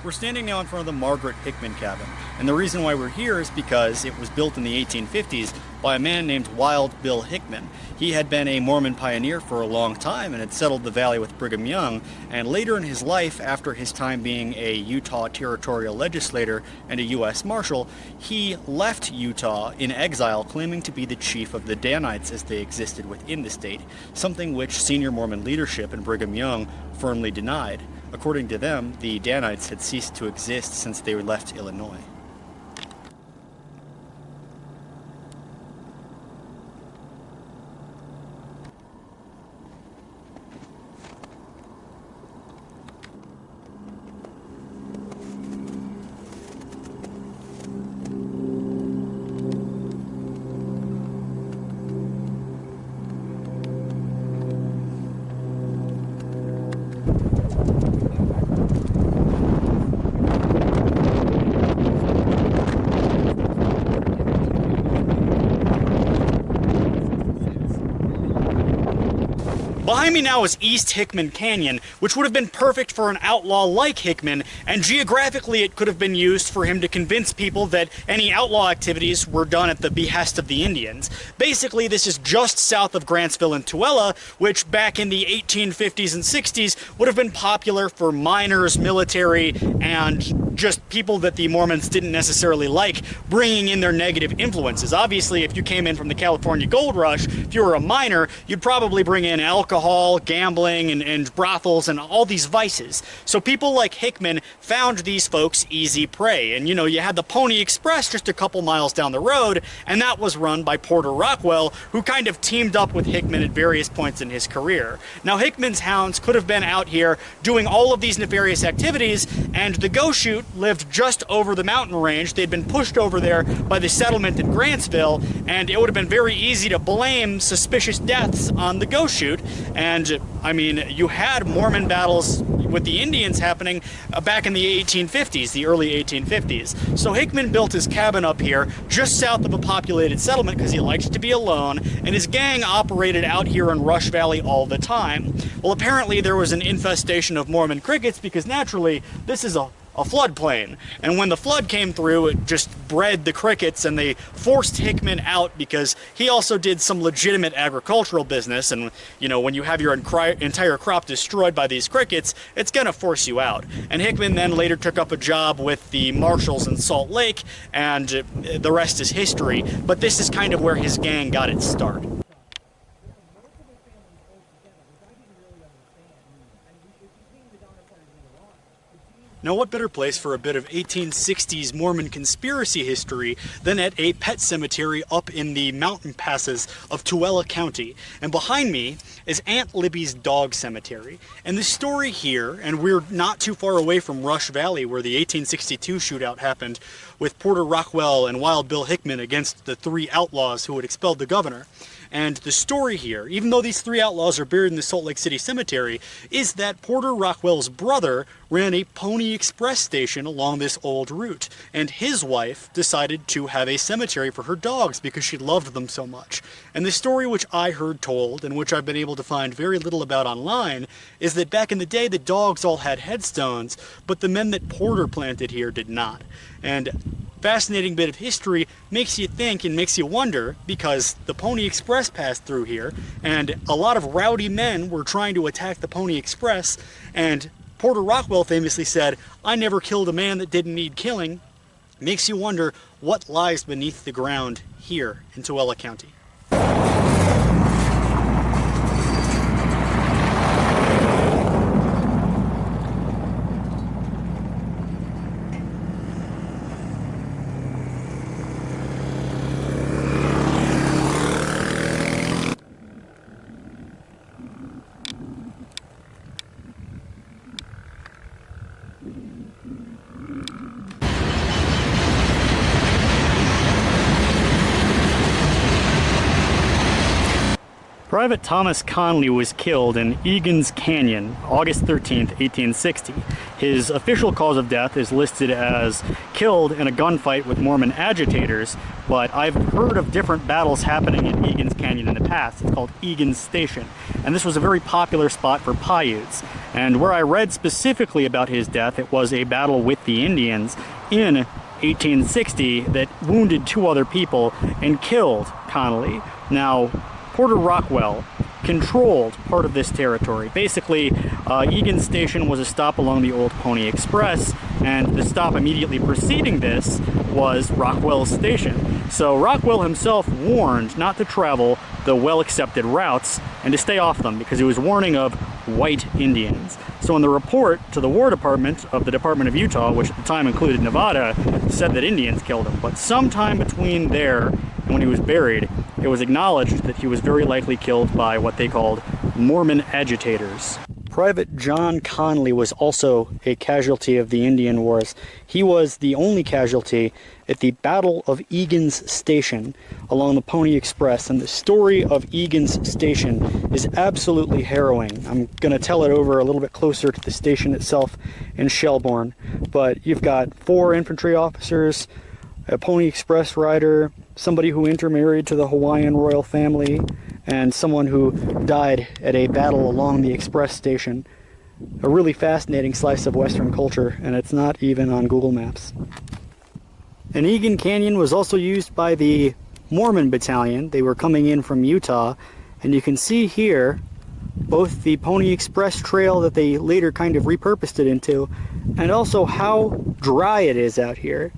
We're standing now in front of the Margaret Hickman cabin, and the reason why we're here is because it was built in the 1850s by a man named Wild Bill Hickman. He had been a Mormon pioneer for a long time and had settled the valley with Brigham Young, and later in his life, after his time being a Utah territorial legislator and a U.S. Marshal, he left Utah in exile, claiming to be the chief of the Danites as they existed within the state, something which senior Mormon leadership and Brigham Young firmly denied. According to them, the Danites had ceased to exist since they left Illinois. Behind me now is East Hickman Canyon, which would have been perfect for an outlaw like Hickman, and geographically it could have been used for him to convince people that any outlaw activities were done at the behest of the Indians. Basically, this is just south of Grantsville and Tooele, which back in the 1850s and 60s would have been popular for miners, military, and just people that the Mormons didn't necessarily like, bringing in their negative influences. Obviously, if you came in from the California Gold Rush, if you were a miner, you'd probably bring in alcohol, gambling, and brothels, and all these vices. So people like Hickman found these folks easy prey. And, you know, you had the Pony Express just a couple miles down the road, and that was run by Porter Rockwell, who kind of teamed up with Hickman at various points in his career. Now, Hickman's hounds could have been out here doing all of these nefarious activities, and the Go Shoot lived just over the mountain range. They'd been pushed over there by the settlement in Grantsville, and it would have been very easy to blame suspicious deaths on the Go Shoot. And, I mean, you had Mormon battles with the Indians happening back in the 1850s, the early 1850s. So Hickman built his cabin up here just south of a populated settlement because he liked to be alone, and his gang operated out here in Rush Valley all the time. Well, apparently there was an infestation of Mormon crickets because naturally this is a floodplain, and when the flood came through, it just bred the crickets, and they forced Hickman out because he also did some legitimate agricultural business. And you know, when you have your entire crop destroyed by these crickets, it's gonna force you out. And Hickman then later took up a job with the marshals in Salt Lake, and the rest is history. But this is kind of where his gang got its start. Now, what better place for a bit of 1860s Mormon conspiracy history than at a pet cemetery up in the mountain passes of Tooele County? And behind me is Aunt Libby's dog cemetery. And the story here, and we're not too far away from Rush Valley where the 1862 shootout happened with Porter Rockwell and Wild Bill Hickman against the three outlaws who had expelled the governor. And the story here, even though these three outlaws are buried in the Salt Lake City Cemetery, is that Porter Rockwell's brother ran a Pony Express station along this old route. And his wife decided to have a cemetery for her dogs because she loved them so much. And the story which I heard told, and which I've been able to find very little about online, is that back in the day the dogs all had headstones, but the men that Porter planted here did not. And fascinating bit of history, makes you think and makes you wonder, because the Pony Express passed through here and a lot of rowdy men were trying to attack the Pony Express, and Porter Rockwell famously said, "I never killed a man that didn't need killing." Makes you wonder what lies beneath the ground here in Tooele County. Private Thomas Conley was killed in Eagan Canyon, August 13th, 1860. His official cause of death is listed as killed in a gunfight with Mormon agitators, but I've heard of different battles happening in Eagan Canyon in the past. It's called Eagan Station, and this was a very popular spot for Paiutes. And where I read specifically about his death, it was a battle with the Indians in 1860 that wounded 2 other people and killed Connolly. Now, Porter Rockwell controlled part of this territory. Basically, Eagan Station was a stop along the old Pony Express, and the stop immediately preceding this was Rockwell's station. So Rockwell himself warned not to travel the well-accepted routes and to stay off them because he was warning of white Indians. So in the report to the War Department of the Department of Utah, which at the time included Nevada, said that Indians killed him. But sometime between there and when he was buried, it was acknowledged that he was very likely killed by what they called Mormon agitators. Private John Connolly was also a casualty of the Indian Wars. He was the only casualty at the Battle of Egan's Station along the Pony Express, and the story of Egan's Station is absolutely harrowing. I'm going to tell it over a little bit closer to the station itself in Shelbourne, but you've got 4 infantry officers, a Pony Express rider, somebody who intermarried to the Hawaiian royal family, and someone who died at a battle along the express station. A really fascinating slice of Western culture, and it's not even on Google Maps. And Eagan Canyon was also used by the Mormon battalion. They were coming in from Utah, and you can see here both the Pony Express trail that they later kind of repurposed it into, and also how dry it is out here.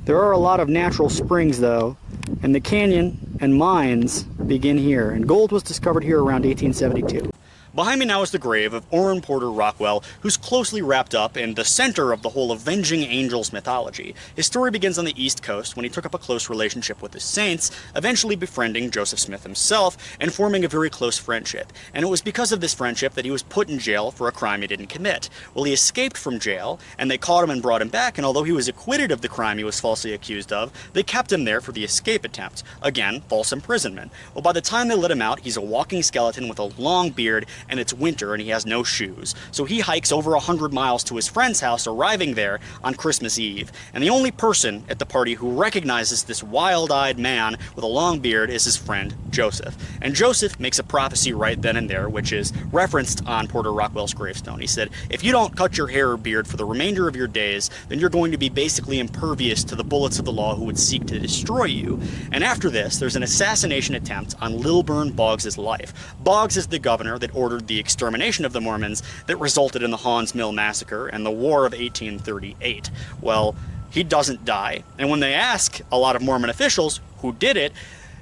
There are a lot of natural springs though, and the canyon and mines begin here, and gold was discovered here around 1872. Behind me now is the grave of Orrin Porter Rockwell, who's closely wrapped up in the center of the whole Avenging Angels mythology. His story begins on the East Coast when he took up a close relationship with the Saints, eventually befriending Joseph Smith himself and forming a very close friendship. And it was because of this friendship that he was put in jail for a crime he didn't commit. Well, he escaped from jail, and they caught him and brought him back, and although he was acquitted of the crime he was falsely accused of, they kept him there for the escape attempt. Again, false imprisonment. Well, by the time they let him out, he's a walking skeleton with a long beard, and it's winter and he has no shoes. So he hikes over 100 miles to his friend's house, arriving there on Christmas Eve. And the only person at the party who recognizes this wild-eyed man with a long beard is his friend Joseph. And Joseph makes a prophecy right then and there, which is referenced on Porter Rockwell's gravestone. He said, if you don't cut your hair or beard for the remainder of your days, then you're going to be basically impervious to the bullets of the law who would seek to destroy you. And after this, there's an assassination attempt on Lilburn Boggs' life. Boggs is the governor that ordered the extermination of the Mormons that resulted in the Haun's Mill Massacre and the War of 1838. Well, he doesn't die, and when they ask a lot of Mormon officials who did it,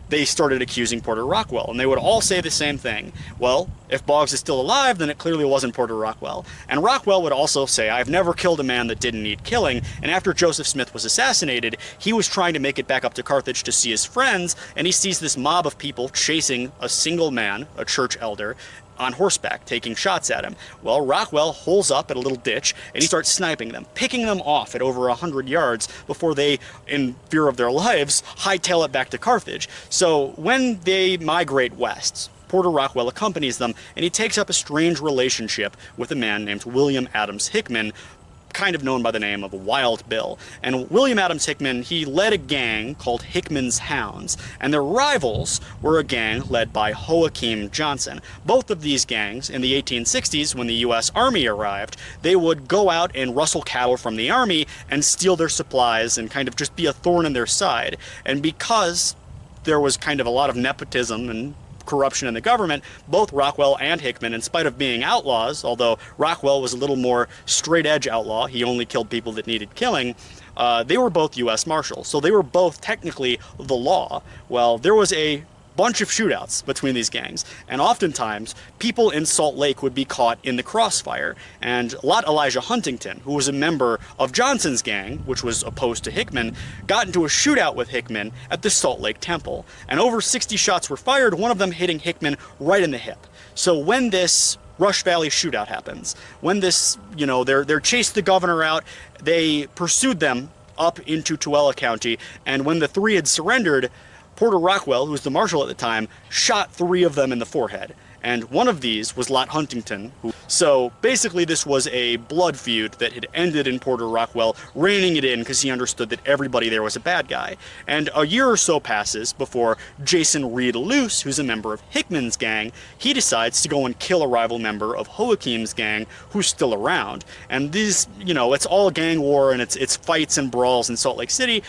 they started accusing Porter Rockwell, and they would all say the same thing. Well, if Boggs is still alive, then it clearly wasn't Porter Rockwell. And Rockwell would also say, I've never killed a man that didn't need killing, and after Joseph Smith was assassinated, he was trying to make it back up to Carthage to see his friends, and he sees this mob of people chasing a single man, a church elder, on horseback, taking shots at him. Well, Rockwell holes up at a little ditch, and he starts sniping them, picking them off at over 100 yards before they, in fear of their lives, hightail it back to Carthage. So when they migrate west, Porter Rockwell accompanies them, and he takes up a strange relationship with a man named William Adams Hickman, kind of known by the name of Wild Bill. And William Adams Hickman, he led a gang called Hickman's Hounds, and their rivals were a gang led by Joachim Johnson. Both of these gangs, in the 1860s, when the U.S. Army arrived, they would go out and rustle cattle from the Army and steal their supplies and kind of just be a thorn in their side. And because there was kind of a lot of nepotism and corruption in the government, both Rockwell and Hickman, in spite of being outlaws, although Rockwell was a little more straight-edge outlaw, he only killed people that needed killing, they were both U.S. Marshals, so they were both technically the law. Well, there was a bunch of shootouts between these gangs, and oftentimes people in Salt Lake would be caught in the crossfire, and Lot Elijah Huntington, who was a member of Johnson's gang, which was opposed to Hickman, got into a shootout with Hickman at the Salt Lake Temple, and over 60 shots were fired, one of them hitting Hickman right in the hip. So when this Rush Valley shootout happens, when this, they're chased the governor out, they pursued them up into Tooele County, and when the 3 had surrendered, Porter Rockwell, who was the marshal at the time, shot 3 of them in the forehead. and one of these was Lot Huntington. So basically this was a blood feud that had ended in Porter Rockwell reining it in because he understood that everybody there was a bad guy. And a year or so passes before Jason Reed Luce, who's a member of Hickman's gang, he decides to go and kill a rival member of Joachim's gang who's still around. And these, you know, it's all gang war and it's fights and brawls in Salt Lake City.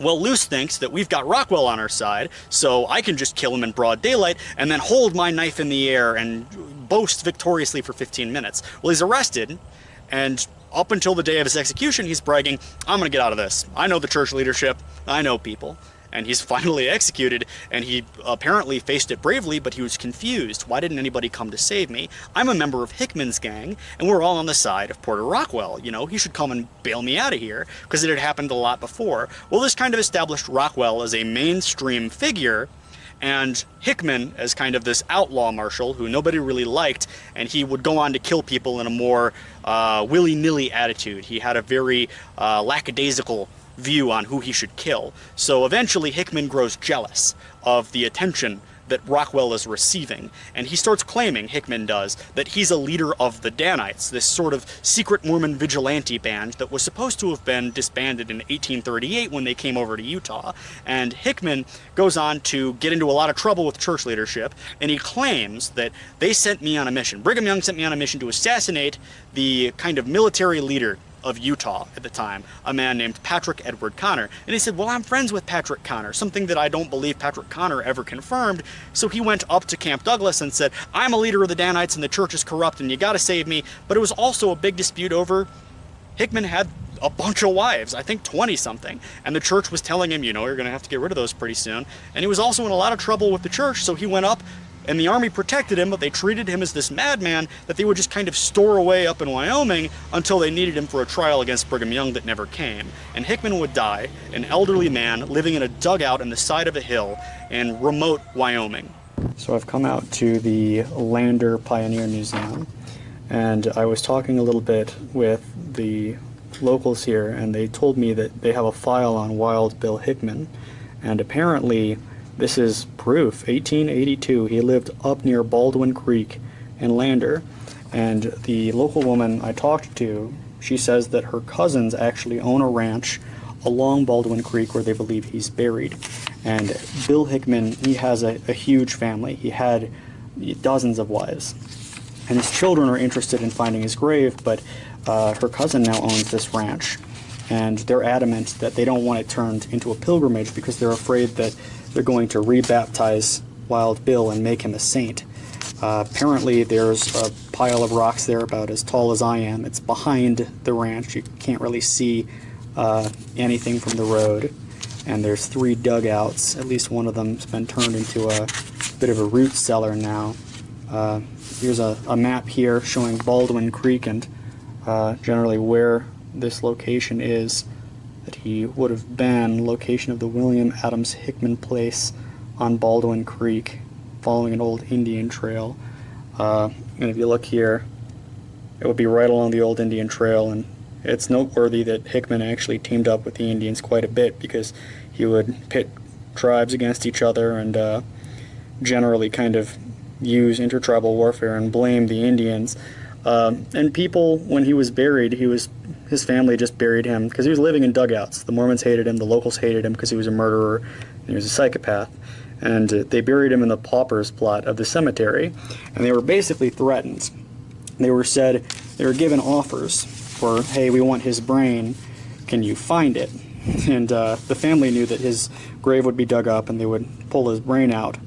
Well, Luce thinks that we've got Rockwell on our side, so I can just kill him in broad daylight and then hold my knife in the air and boast victoriously for 15 minutes. Well, he's arrested, and up until the day of his execution, he's bragging, I'm gonna get out of this. I know the church leadership, I know people. And he's finally executed, and he apparently faced it bravely, but he was confused. Why didn't anybody come to save me? I'm a member of Hickman's gang, and we're all on the side of Porter Rockwell. You know, he should come and bail me out of here, because it had happened a lot before. Well, this kind of established Rockwell as a mainstream figure, and Hickman as kind of this outlaw marshal who nobody really liked, and he would go on to kill people in a more willy-nilly attitude. He had a very lackadaisical view on who he should kill. So eventually Hickman grows jealous of the attention that Rockwell is receiving, and he starts claiming, Hickman does, that he's a leader of the Danites, this sort of secret Mormon vigilante band that was supposed to have been disbanded in 1838 when they came over to Utah. And Hickman goes on to get into a lot of trouble with church leadership, and he claims that they sent me on a mission. Brigham Young sent me on a mission to assassinate the kind of military leader of Utah at the time, a man named Patrick Edward Connor. And he said, well, I'm friends with Patrick Connor, something that I don't believe Patrick Connor ever confirmed. So he went up to Camp Douglas and said, I'm a leader of the Danites and the church is corrupt and you gotta save me. But it was also a big dispute over Hickman had a bunch of wives, I think 20 something, and the church was telling him, you know, you're gonna have to get rid of those pretty soon. And he was also in a lot of trouble with the church, so he went up and the army protected him, but they treated him as this madman that they would just kind of store away up in Wyoming until they needed him for a trial against Brigham Young that never came. And Hickman would die, an elderly man living in a dugout in the side of a hill in remote Wyoming. So I've come out to the Lander Pioneer Museum, and I was talking a little bit with the locals here, and they told me that they have a file on Wild Bill Hickman, and apparently this is proof. 1882, he lived up near Baldwin Creek in Lander, and the local woman I talked to, she says that her cousins actually own a ranch along Baldwin Creek where they believe he's buried. And Bill Hickman, he has a huge family. He had dozens of wives, and his children are interested in finding his grave, but her cousin now owns this ranch, and they're adamant that they don't want it turned into a pilgrimage because they're afraid that they're going to rebaptize Wild Bill and make him a saint. Apparently there's a pile of rocks there about as tall as I am. It's behind the ranch. You can't really see anything from the road. And there's 3 dugouts. At least one of them's been turned into a bit of a root cellar now. Here's a map here showing Baldwin Creek and generally where this location is that he would have been. Location of the William Adams Hickman Place on Baldwin Creek, following an old Indian trail. And if you look here, it would be right along the old Indian trail, and it's noteworthy that Hickman actually teamed up with the Indians quite a bit because he would pit tribes against each other and generally kind of use intertribal warfare and blame the Indians. And people, when he was buried, his family just buried him because he was living in dugouts. The Mormons hated him, the locals hated him because he was a murderer and he was a psychopath. And they buried him in the pauper's plot of the cemetery, and they were basically threatened. They were given offers for, hey, we want his brain, can you find it? And the family knew that his grave would be dug up and they would pull his brain out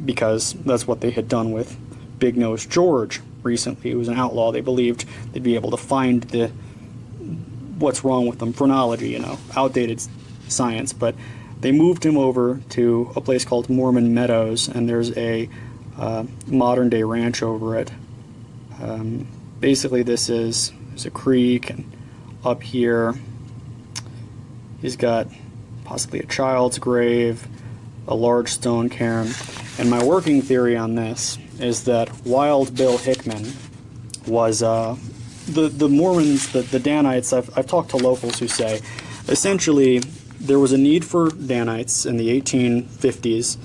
because that's what they had done with Big Nose George recently. He was an outlaw. They believed they'd be able to find what's wrong with them, phrenology, you know, outdated science. But they moved him over to a place called Mormon Meadows, and there's a modern-day ranch over it. Basically, there's a creek, and up here he's got possibly a child's grave, a large stone cairn. And my working theory on this is that Wild Bill Hickman was the Mormons, the Danites. I've talked to locals who say essentially there was a need for Danites in the 1850s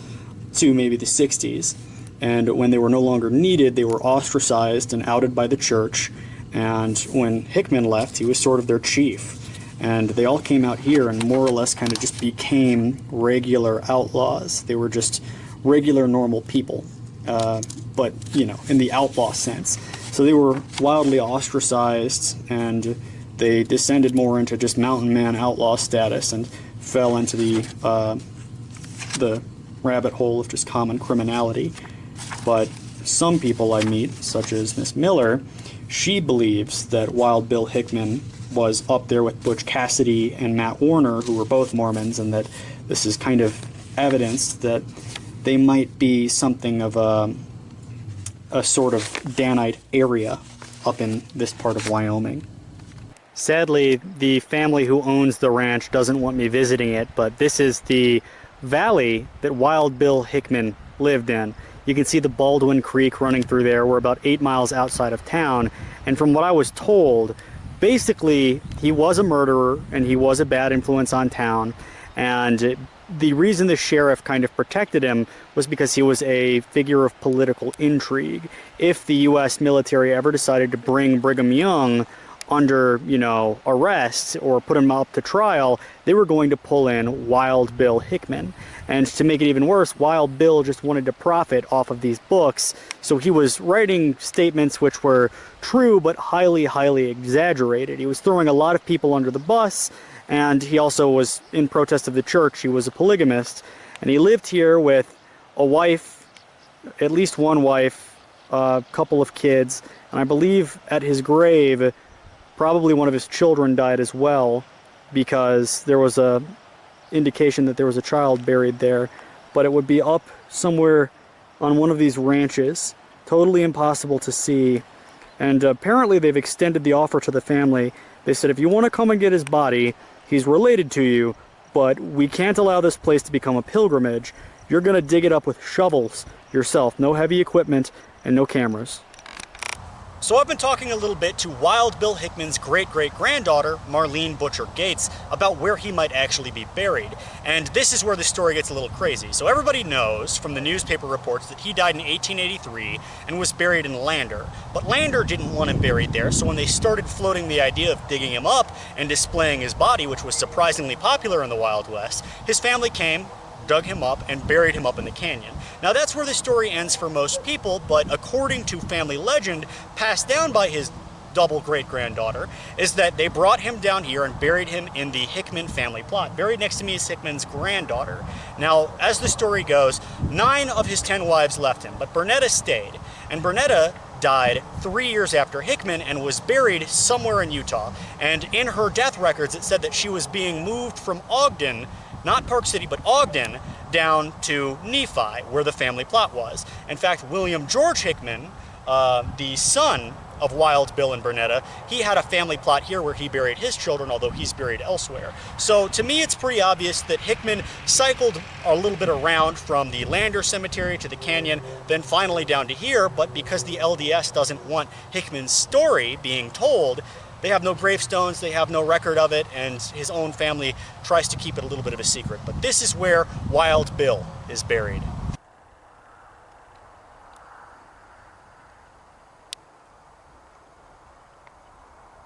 to maybe the 60s, And when they were no longer needed, they were ostracized and outed by the church. And when Hickman left, he was sort of their chief. And they all came out here and more or less kind of just became regular outlaws. They were just regular, normal people, but, you know, in the outlaw sense. So they were wildly ostracized, and they descended more into just mountain man outlaw status and fell into the rabbit hole of just common criminality. But some people I meet, such as Miss Miller, she believes that Wild Bill Hickman was up there with Butch Cassidy and Matt Warner, who were both Mormons, and that this is kind of evidence that they might be something of a sort of Danite area up in this part of Wyoming. Sadly, the family who owns the ranch doesn't want me visiting it, but this is the valley that Wild Bill Hickman lived in. You can see the Baldwin Creek running through there. We're about 8 miles outside of town, and from what I was told, basically he was a murderer and he was a bad influence on town, and the reason the sheriff kind of protected him was because he was a figure of political intrigue. If the U.S. military ever decided to bring Brigham Young under, you know, arrest or put him up to trial, they were going to pull in Wild Bill Hickman. And to make it even worse, Wild Bill just wanted to profit off of these books, so he was writing statements which were true but highly, highly exaggerated. He was throwing a lot of people under the bus, and he also was, in protest of the church, he was a polygamist, and he lived here with a wife, at least one wife, a couple of kids, and I believe at his grave, probably one of his children died as well, because there was a indication that there was a child buried there, but it would be up somewhere on one of these ranches, totally impossible to see. And apparently they've extended the offer to the family. They said, if you want to come and get his body, he's related to you, but we can't allow this place to become a pilgrimage. You're going to dig it up with shovels yourself, no heavy equipment and no cameras. So I've been talking a little bit to Wild Bill Hickman's great-great-granddaughter, Marlene Butcher Gates, about where he might actually be buried. And this is where the story gets a little crazy. So everybody knows from the newspaper reports that he died in 1883 and was buried in Lander. But Lander didn't want him buried there, so when they started floating the idea of digging him up and displaying his body, which was surprisingly popular in the Wild West, his family came, dug him up, and buried him up in the canyon. Now that's where the story ends for most people, but according to family legend, passed down by his double great-granddaughter, is that they brought him down here and buried him in the Hickman family plot. Buried next to me is Hickman's granddaughter. Now, as the story goes, 9 of his 10 wives left him, but Bernetta stayed. And Bernetta died 3 years after Hickman and was buried somewhere in Utah. And in her death records, it said that she was being moved from Ogden, not Park City, but Ogden, down to Nephi, where the family plot was. In fact, William George Hickman, the son of Wild Bill and Bernetta, he had a family plot here where he buried his children, although he's buried elsewhere. So to me, it's pretty obvious that Hickman cycled a little bit around from the Lander Cemetery to the canyon, then finally down to here, but because the LDS doesn't want Hickman's story being told, they have no gravestones, they have no record of it, and his own family tries to keep it a little bit of a secret. But this is where Wild Bill is buried.